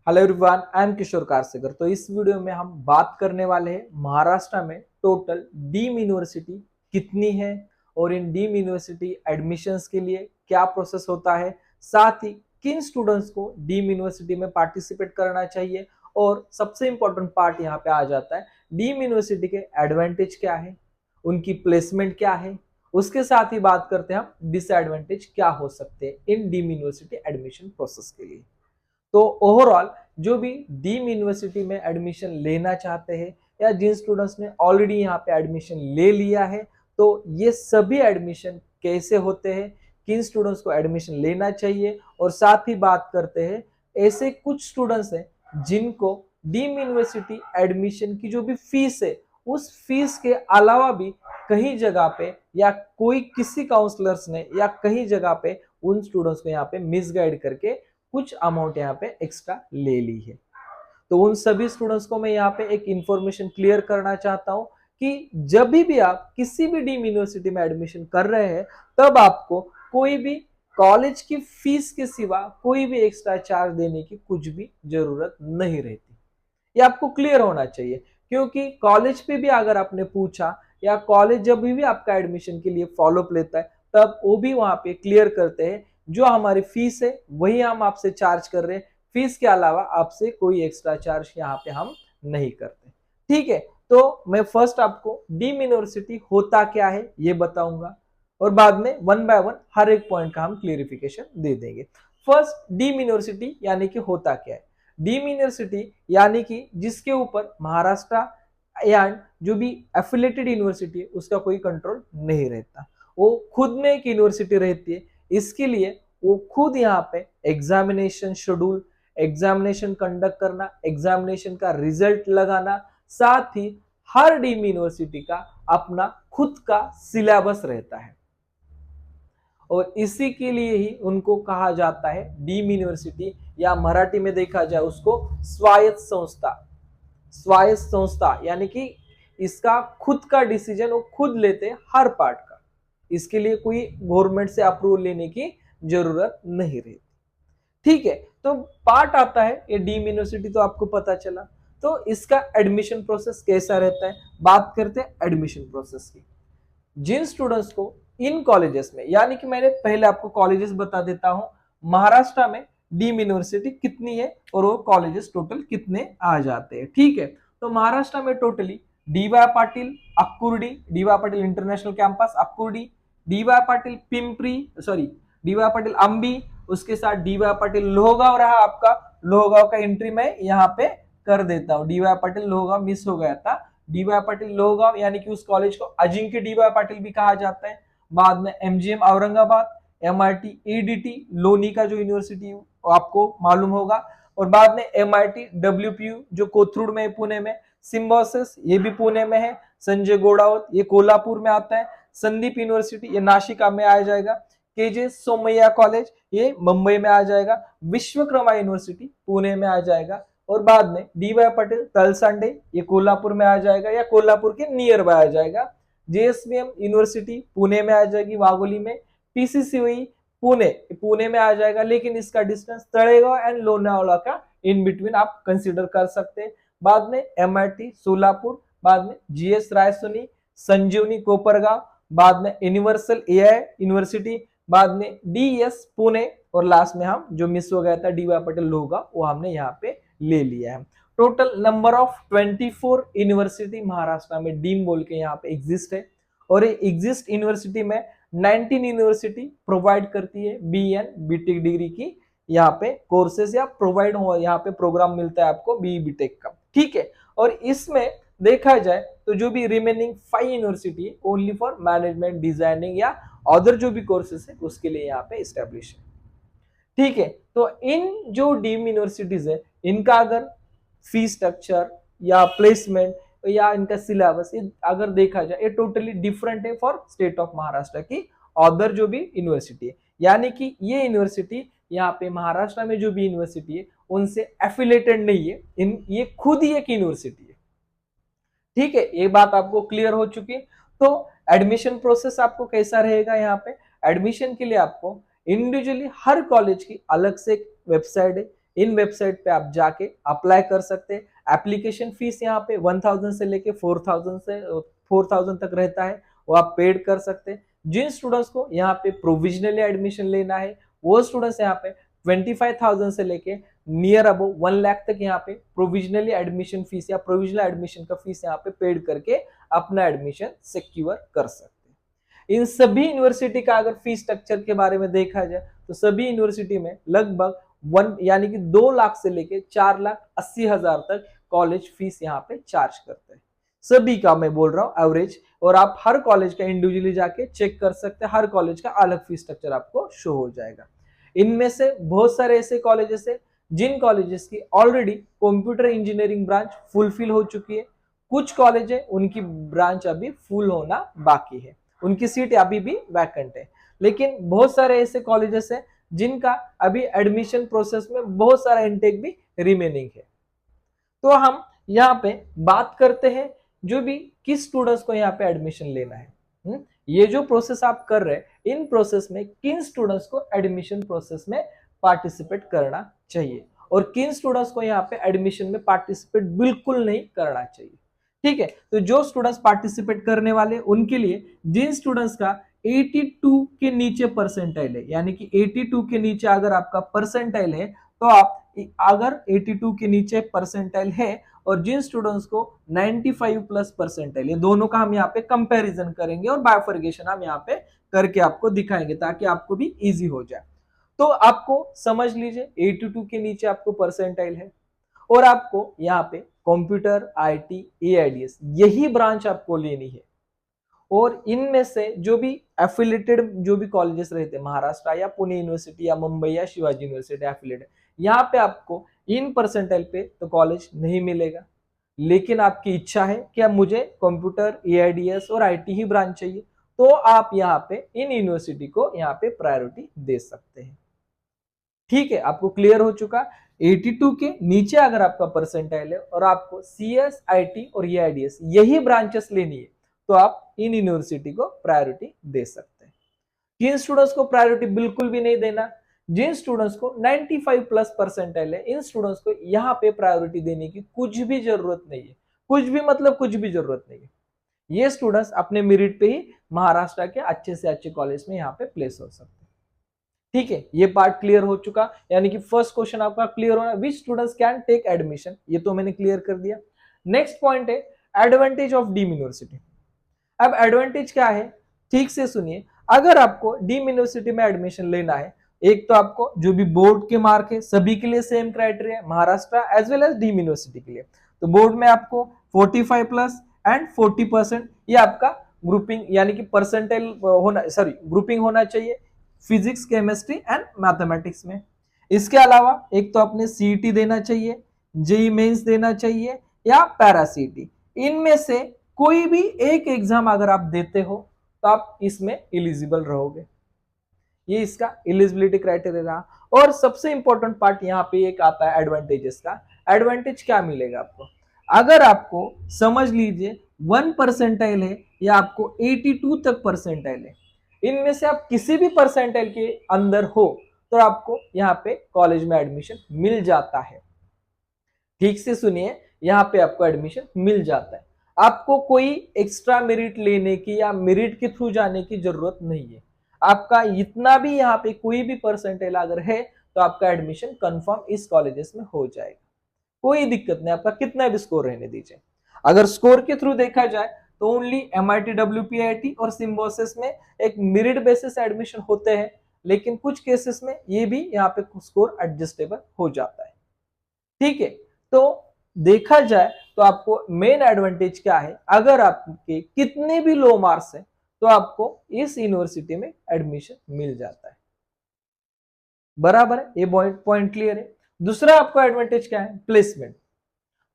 Hello everyone, I am किशोर कारसेकर। तो इस video में हम बात करने वाले हैं महाराष्ट्र में टोटल डीम यूनिवर्सिटी कितनी है और इन डीम यूनिवर्सिटी एडमिशंस के लिए क्या प्रोसेस होता है, साथ ही किन स्टूडेंट्स को डीम यूनिवर्सिटी में पार्टिसिपेट करना चाहिए और सबसे इंपॉर्टेंट पार्ट यहाँ पे आ जाता है डीम यूनिवर्सिटी के एडवांटेज क्या है, उनकी प्लेसमेंट क्या है। उसके साथ ही बात करते हैं हम डिसएडवांटेज क्या हो सकते हैं इन डीम यूनिवर्सिटी एडमिशन प्रोसेस के लिए। तो ओवरऑल जो भी डीम यूनिवर्सिटी में एडमिशन लेना चाहते हैं या जिन स्टूडेंट्स ने ऑलरेडी यहाँ पे एडमिशन ले लिया है, तो ये सभी एडमिशन कैसे होते हैं, किन स्टूडेंट्स को एडमिशन लेना चाहिए, और साथ ही बात करते हैं ऐसे कुछ स्टूडेंट्स हैं जिनको डीम यूनिवर्सिटी एडमिशन की जो भी फीस है उस फीस के अलावा भी कहीं जगह पे या कोई किसी काउंसलर्स ने या कहीं जगह पे उन स्टूडेंट्स को यहाँ पे मिसगाइड करके कुछ अमाउंट यहाँ पे एक्स्ट्रा ले ली है। तो उन सभी स्टूडेंट्स को मैं यहाँ पे एक इंफॉर्मेशन क्लियर करना चाहता हूँ कि जब भी आप किसी भी डीम यूनिवर्सिटी में एडमिशन कर रहे हैं तब आपको कोई भी कॉलेज की फीस के सिवा कोई भी एक्स्ट्रा चार्ज देने की कुछ भी जरूरत नहीं रहती। ये आपको क्लियर होना चाहिए, क्योंकि कॉलेज पे भी अगर आपने पूछा या कॉलेज जब भी आपका एडमिशन के लिए फॉलोअप लेता है तब वो भी वहां पे क्लियर करते हैं जो हमारी फीस है वही हम आपसे चार्ज कर रहे हैं, फीस के अलावा आपसे कोई एक्स्ट्रा चार्ज यहाँ पे हम नहीं करते। ठीक है, तो मैं फर्स्ट आपको डीम यूनिवर्सिटी होता क्या है ये बताऊंगा और बाद में वन बाय वन हर एक पॉइंट का हम क्लियरिफिकेशन दे देंगे। फर्स्ट, डीम यूनिवर्सिटी यानी कि होता क्या है। डीम यूनिवर्सिटी यानी कि जिसके ऊपर महाराष्ट्र एंड जो भी एफिलेटेड यूनिवर्सिटी है उसका कोई कंट्रोल नहीं रहता, वो खुद में एक यूनिवर्सिटी रहती है। इसके लिए वो खुद यहाँ पे एग्जामिनेशन शेड्यूल, एग्जामिनेशन कंडक्ट करना, एग्जामिनेशन का रिजल्ट लगाना, साथ ही हर डीम यूनिवर्सिटी का अपना खुद का सिलेबस रहता है और इसी के लिए ही उनको कहा जाता है डीम यूनिवर्सिटी, या मराठी में देखा जाए उसको स्वायत्त संस्था। स्वायत्त संस्था यानी कि इसका खुद का डिसीजन वो खुद लेते हैं हर पार्ट का, इसके लिए कोई गवर्नमेंट से अप्रूवल लेने की जरूरत नहीं रहती। ठीक है, तो पार्ट आता है ये डीम यूनिवर्सिटी, तो आपको पता चला। तो इसका एडमिशन प्रोसेस कैसा रहता है, बात करते हैं एडमिशन प्रोसेस की। जिन स्टूडेंट्स को इन कॉलेजेस में, यानी कि मैंने पहले आपको कॉलेजेस बता देता हूं, महाराष्ट्र में डीम यूनिवर्सिटी कितनी है और वो कॉलेजेस टोटल कितने आ जाते हैं। ठीक है, तो महाराष्ट्र में totally D Y Patil Akurdi, D Y Patil international campus Akurdi, D Y Patil Pimpri, sorry D Y Patil Ambi, उसके साथ डीवाय पाटिल लोहगांव रहा आपका। लोहगांव का एंट्री मैं यहाँ पे कर देता हूँ, डीवाय पाटिल लोहगांव मिस हो गया था। डीवाय पाटिल लोहगांव यानी कि उस कॉलेज को अजिंक्य डीवाय पाटिल भी कहा जाता है। बाद में MGM Aurangabad, MIT EDT Loni का जो यूनिवर्सिटी आपको मालूम होगा, और बाद में एमआईटी डब्ल्यूपीयू जो कोथरूड में पुणे में, सिम्बोसिस ये भी पुणे में है, संजय गोडावत ये कोल्हापुर में आता है, संदीप यूनिवर्सिटी ये नासिक में आ जाएगा, केजे सोमैया कॉलेज ये मुंबई में आ जाएगा, विश्वकर्मा यूनिवर्सिटी पुणे में आ जाएगा, और बाद में डीवाय पटेल तलसांडे ये कोल्हापुर में आ जाएगा या कोल्हापुर के नियर बाय आ जाएगा, जेएसवीएम यूनिवर्सिटी पुणे में आ जाएगी वाघोली में, पीसीसीओई पुणे में आ जाएगा, लेकिन इसका डिस्टेंस तळेगाव एंड लोनावला का इन बिटवीन आप कंसीडर कर सकते हैं। बाद में एमआईटी सोलापुर, बाद में जीएस रायसोनी, संजीवनी कोपरगांव, बाद में यूनिवर्सल एआई यूनिवर्सिटी, बाद में डीएस पुणे, और लास्ट में हम जो मिस हो गया था डीवाय पटेल लोहगांव वो हमने यहाँ पे ले लिया है। Total number of 24 university Maharashtra में डीम बोल के यहाँ पे एग्जिस्ट है, और ये एग्जिस्ट यूनिवर्सिटी में 19 यूनिवर्सिटी प्रोवाइड करती है बीएन बीटेक डिग्री की यहाँ पे कोर्सेज या प्रोवाइड हो, यहाँ पे प्रोग्राम मिलता है आपको बी बीटेक का। ठीक है, और इसमें देखा जाए तो जो भी रिमेनिंग 5 यूनिवर्सिटी है ओनली फॉर मैनेजमेंट डिजाइनिंग या अदर जो भी कोर्सेज है उसके लिए यहाँ पे एस्टेब्लिश है। ठीक है, तो इन जो डीम यूनिवर्सिटीज है इनका अगर फी स्ट्रक्चर या प्लेसमेंट या इनका सिलेबस अगर देखा जाए ये टोटली डिफरेंट है फॉर स्टेट ऑफ महाराष्ट्र की अदर जो भी यूनिवर्सिटी है, यानी कि ये यूनिवर्सिटी यहाँ पे महाराष्ट्र में जो भी यूनिवर्सिटी है उनसे एफिलेटेड नहीं है, ये खुद ही एक यूनिवर्सिटी है। ठीक है, ये बात आपको क्लियर हो चुकी है। तो एडमिशन प्रोसेस आपको कैसा रहेगा, यहाँ पे एडमिशन के लिए आपको इंडिविजुअली हर कॉलेज की अलग से एक वेबसाइट है, इन वेबसाइट पे आप जाके अप्लाई कर सकते हैं। एप्लीकेशन फीस यहाँ पे 1000 से लेके 4000 तक रहता है, वो आप पेड कर सकते हैं। जिन स्टूडेंट्स को यहाँ पे प्रोविजनली एडमिशन लेना है वो स्टूडेंट्स यहाँ पे 25,000 से लेके नियर अबव 1 लाख तक यहाँ पे प्रोविजनली एडमिशन फीस या प्रोविजनल एडमिशन का फीस यहाँ पे पेड करके अपना एडमिशन सिक्योर कर सकते हैं। इन सभी यूनिवर्सिटी का अगर फीस स्ट्रक्चर के बारे में देखा जाए तो सभी यूनिवर्सिटी में लगभग 1 यानी कि 2 लाख से लेके 4,80,000 तक कॉलेज फीस यहाँ पे चार्ज करते हैं। सभी का मैं बोल रहा हूँ एवरेज, और आप हर कॉलेज का इंडिविजुअली जाके चेक कर सकते हैं, हर कॉलेज का अलग फीस स्ट्रक्चर आपको शो हो जाएगा। इनमें से बहुत सारे ऐसे कॉलेजेस है जिन कॉलेजेस की already computer engineering branch fulfil हो चुकी है, कुछ कॉलेज है उनकी ब्रांच अभी फुल होना बाकी है, उनकी सीट अभी भी वैकेंट है। लेकिन बहुत सारे ऐसे कॉलेजेस है जिनका अभी एडमिशन प्रोसेस में बहुत सारा इनटेक भी रिमेनिंग है। तो हम यहाँ पे बात करते हैं जो भी किस स्टूडेंट्स को यहाँ पे एडमिशन लेना है। ये जो प्रोसेस आप कर रहे हैं इन प्रोसेस में किन स्टूडेंट्स को एडमिशन प्रोसेस में पार्टिसिपेट करना चाहिए और किन स्टूडेंट्स को यहाँ पे एडमिशन में पार्टिसिपेट बिल्कुल नहीं करना चाहिए। ठीक है, तो जो स्टूडेंट्स पार्टिसिपेट करने वाले उनके लिए जिन स्टूडेंट्स का 82 के नीचे परसेंटाइल है, यानी कि 82 के नीचे अगर आपका परसेंटाइल है तो आप अगर 82 के नीचे परसेंटाइल है और जिन स्टूडेंट्स को 95 प्लस परसेंटाइल, ये दोनों का हम यहाँ पे कंपैरिजन करेंगे और बायोफर्गेशन हम यहाँ पे करके आपको दिखाएंगे ताकि आपको भी इजी हो जाए। तो आपको समझ लीजिए 82 के नीचे आपको परसेंटाइल है और आपको यहाँ पे कंप्यूटर, आईटी, एआईडीएस यही ब्रांच आपको लेनी है। और इनमें से जो भी एफिलेटेड जो भी कॉलेजेस रहते हैं, महाराष्ट्र या पुणे यूनिवर्सिटी या मुंबई या शिवाजी यूनिवर्सिटी एफिलेटेड, यहाँ पे आपको इन परसेंटाइल पे तो कॉलेज नहीं मिलेगा। लेकिन आपकी इच्छा है कि अब मुझे कंप्यूटर, एआईडीएस और आईटी ही ब्रांच चाहिए, तो आप यहाँ पे इन यूनिवर्सिटी को यहाँ पे प्रायोरिटी दे सकते हैं। ठीक है, आपको क्लियर हो चुका। 82 के नीचे अगर आपका परसेंटाइल है और आपको सीएस, आईटी और एआईडीएस यही ब्रांचेस लेनी है तो आप इन यूनिवर्सिटी को प्रायोरिटी दे सकते हैं। जिन स्टूडेंट्स को प्रायोरिटी बिल्कुल भी नहीं देना, जिन स्टूडेंट्स को 95 प्लस परसेंटाइल है, इन स्टूडेंट्स को यहाँ पे प्रायोरिटी देने की कुछ भी जरूरत नहीं है। कुछ भी मतलब कुछ भी जरूरत नहीं है। ये स्टूडेंट्स अपने मेरिट पे ही महाराष्ट्र के अच्छे से अच्छे कॉलेज में यहाँ पे प्लेस हो सकते हैं। ठीक है, ये पार्ट क्लियर हो चुका, यानी कि फर्स्ट क्वेश्चन आपका क्लियर होना, which students can take admission, ये तो मैंने क्लियर कर दिया। नेक्स्ट पॉइंट है एडवांटेज ऑफ डीम यूनिवर्सिटी। अब एडवांटेज क्या है, ठीक से सुनिए। अगर आपको डीम यूनिवर्सिटी में एडमिशन लेना है, एक तो आपको जो भी बोर्ड के मार्क है सभी के लिए सेम क्राइटेरिया है, Maharashtra as well as deem university के लिए। तो बोर्ड में आपको 45 प्लस एंड 40% ये आपका ग्रुपिंग यानी कि परसेंटाइल होना, सॉरी ग्रुपिंग होना चाहिए फिजिक्स, केमिस्ट्री एंड मैथमेटिक्स में। इसके अलावा एक तो आपने सीईटी देना चाहिए, जेईई मेंस देना चाहिए या पैरा सीईटी। इनमें से कोई भी एक एग्जाम अगर आप देते हो तो आप इसमें एलिजिबल रहोगे। ये इसका एलिजिबिलिटी क्राइटेरिया रहा। और सबसे इंपॉर्टेंट पार्ट यहाँ पे एक आता है एडवांटेजेस का। एडवांटेज क्या मिलेगा आपको, अगर आपको समझ लीजिए 1 परसेंटाइल है या आपको 82 तक परसेंटाइल है, इनमें से आप किसी भी परसेंटाइल के अंदर हो तो आपको यहाँ पे कॉलेज में एडमिशन मिल जाता है। ठीक से सुनिए, यहाँ पे आपको एडमिशन मिल जाता है। आपको कोई एक्स्ट्रा मेरिट लेने की या मेरिट के थ्रू जाने की जरूरत नहीं है। आपका इतना भी यहाँ पे कोई भी परसेंटाइल अगर है तो आपका एडमिशन कंफर्म इस कॉलेजेस में हो जाएगा, कोई दिक्कत नहीं, आपका कितना भी स्कोर रहने दीजिए। अगर स्कोर के थ्रू देखा जाए तो ओनली MIT, WPIT और सिम्बोसिस में एक मेरिट बेसिस एडमिशन होते हैं, लेकिन कुछ केसेस में ये भी यहाँ पे स्कोर एडजस्टेबल हो जाता है। ठीक है, तो देखा जाए तो आपको मेन एडवांटेज क्या है, अगर आपके कितने भी लो मार्क्स हैं तो आपको इस यूनिवर्सिटी में एडमिशन मिल जाता है। बराबर है, ये पॉइंट क्लियर है। दूसरा आपको एडवांटेज क्या है, प्लेसमेंट।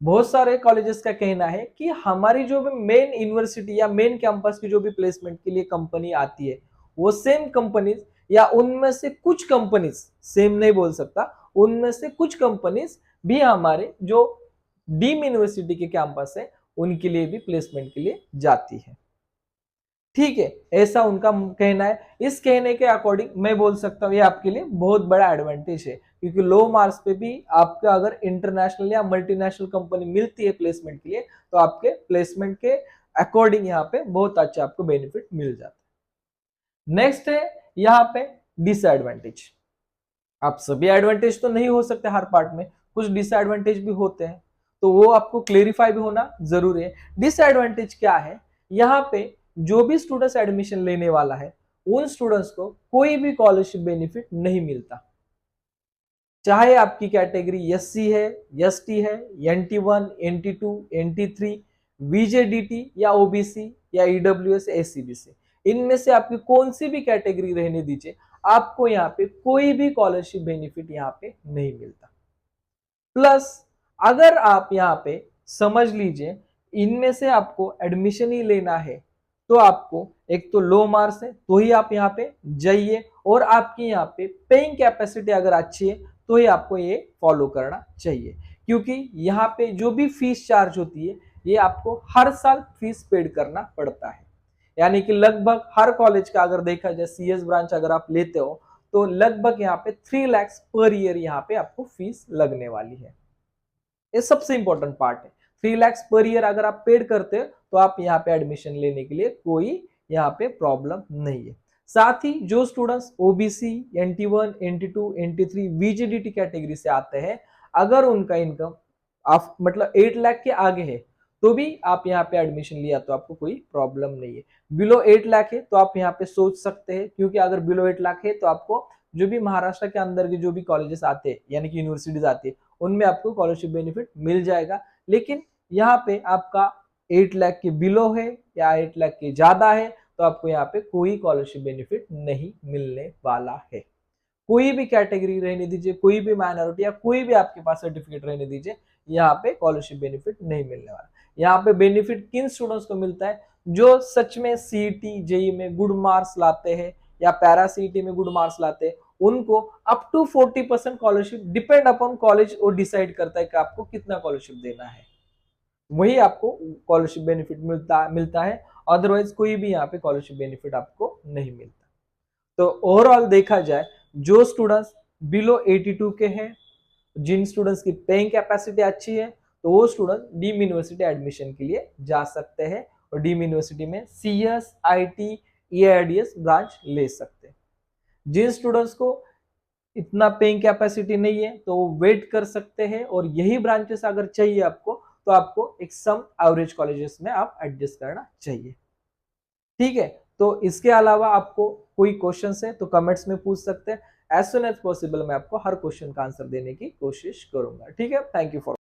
बहुत सारे कॉलेजेस का कहना है कि हमारी जो भी मेन यूनिवर्सिटी या मेन कैंपस की जो भी प्लेसमेंट के लिए कंपनी आती है वो सेम कंपनीज या उनमें से कुछ कंपनीज, सेम नहीं बोल सकता, उनमें से कुछ कंपनीज भी हमारे जो डीम यूनिवर्सिटी के कैंपस है उनके लिए भी प्लेसमेंट के लिए जाती है। ठीक है, ऐसा उनका कहना है। इस कहने के अकॉर्डिंग मैं बोल सकता हूँ ये आपके लिए बहुत बड़ा एडवांटेज है, क्योंकि लो मार्क्स पे भी आपका अगर इंटरनेशनल या मल्टीनेशनल कंपनी मिलती है प्लेसमेंट के लिए, तो आपके प्लेसमेंट के अकॉर्डिंग यहाँ पे बहुत अच्छा आपको बेनिफिट मिल जाता है। नेक्स्ट है यहाँ पे डिसएडवांटेज। आप सभी एडवांटेज तो नहीं हो सकते हर पार्ट में, कुछ डिसएडवांटेज भी होते हैं, तो वो आपको क्लेरिफाई भी होना जरूरी है। डिसएडवांटेज क्या है, यहाँ पे जो भी स्टूडेंट्स एडमिशन लेने वाला है उन स्टूडेंट्स को कोई भी स्कॉलरशिप बेनिफिट नहीं मिलता, चाहे आपकी कैटेगरी एससी है, एसटी है, NT1, NT2, NT3, VJDT या ओबीसी या ईडब्ल्यूएस, एससीबीसी, इनमें से आपकी कौन सी भी कैटेगरी रहने दीजिए, आपको यहाँ पे कोई भी स्कॉलरशिप बेनिफिट यहाँ पे नहीं मिलता। प्लस अगर आप यहाँ पे समझ लीजिए इनमें से आपको एडमिशन ही लेना है, तो आपको एक तो लो मार्क्स है तो ही आप यहाँ पे जाइए, और आपकी यहाँ पे पेइंग कैपेसिटी अगर अच्छी है तो ही आपको ये फॉलो करना चाहिए, क्योंकि यहाँ पे जो भी फीस चार्ज होती है ये आपको हर साल फीस पेड करना पड़ता है। यानी कि लगभग हर कॉलेज का अगर देखा जाए CS ब्रांच अगर आप लेते हो तो लगभग यहाँ पे 3 लाख पर ईयर यहाँ पे आपको फीस लगने वाली है। ये सबसे इंपॉर्टेंट पार्ट है। 3 लाख पर ईयर अगर आप पेड करते हो तो आप यहाँ पे एडमिशन लेने के लिए कोई यहाँ पे प्रॉब्लम नहीं है। साथ ही जो students OBC, NT1, NT2, NT3, VJDT category से आते हैं, अगर उनका इनकम आप मतलब 8 लाख के आगे है तो भी आप यहाँ पे एडमिशन लिया तो आपको कोई प्रॉब्लम नहीं है। बिलो 8 लाख है तो आप यहाँ पे सोच सकते हैं, क्योंकि अगर बिलो 8 लाख है तो आपको जो भी महाराष्ट्र के अंदर के जो भी कॉलेजेस आते हैं यानी कि यूनिवर्सिटीज आती है उनमें आपको स्कॉलरशिप बेनिफिट मिल जाएगा। लेकिन यहाँ पे आपका 8 लाख के बिलो है या 8 लाख के ज्यादा है तो आपको यहाँ पे कोई स्कॉलरशिप बेनिफिट नहीं मिलने वाला है। कोई भी कैटेगरी रहने दीजिए, कोई भी माइनॉरिटी या कोई भी आपके पास सर्टिफिकेट रहने दीजिए, यहाँ पे स्कॉलरशिप बेनिफिट नहीं मिलने वाला। यहाँ पे बेनिफिट किन स्टूडेंट्स को मिलता है, जो सच में सीईटी जेई में गुड मार्क्स लाते हैं या पैरा सीईटी में गुड मार्क्स लाते हैं, उनको up to 40% scholarship, depend upon college और डिसाइड करता है कि आपको कितना स्कॉलरशिप देना है, वही आपको स्कॉलरशिप बेनिफिट मिलता है। अदरवाइज कोई भी यहाँ पे स्कॉलरशिप बेनिफिट आपको नहीं मिलता। तो ओवरऑल देखा जाए, जो स्टूडेंट्स बिलो 82 के हैं, जिन स्टूडेंट्स की पेइंग कैपेसिटी अच्छी है, तो वो स्टूडेंट डीम यूनिवर्सिटी एडमिशन के लिए जा सकते हैं और डीम यूनिवर्सिटी में CS, IT, EIDS ब्रांच ले सकते हैं। जिन स्टूडेंट्स को इतना पेइंग कैपेसिटी नहीं है तो वो वेट कर सकते हैं, और यही ब्रांचेस अगर चाहिए आपको तो आपको एक सम एवरेज कॉलेजेस में आप एडजस्ट करना चाहिए। ठीक है, तो इसके अलावा आपको कोई क्वेश्चन है तो कमेंट्स में पूछ सकते हैं। एज सुन एज पॉसिबल मैं आपको हर क्वेश्चन का आंसर देने की कोशिश करूंगा। ठीक है, थैंक यू फॉर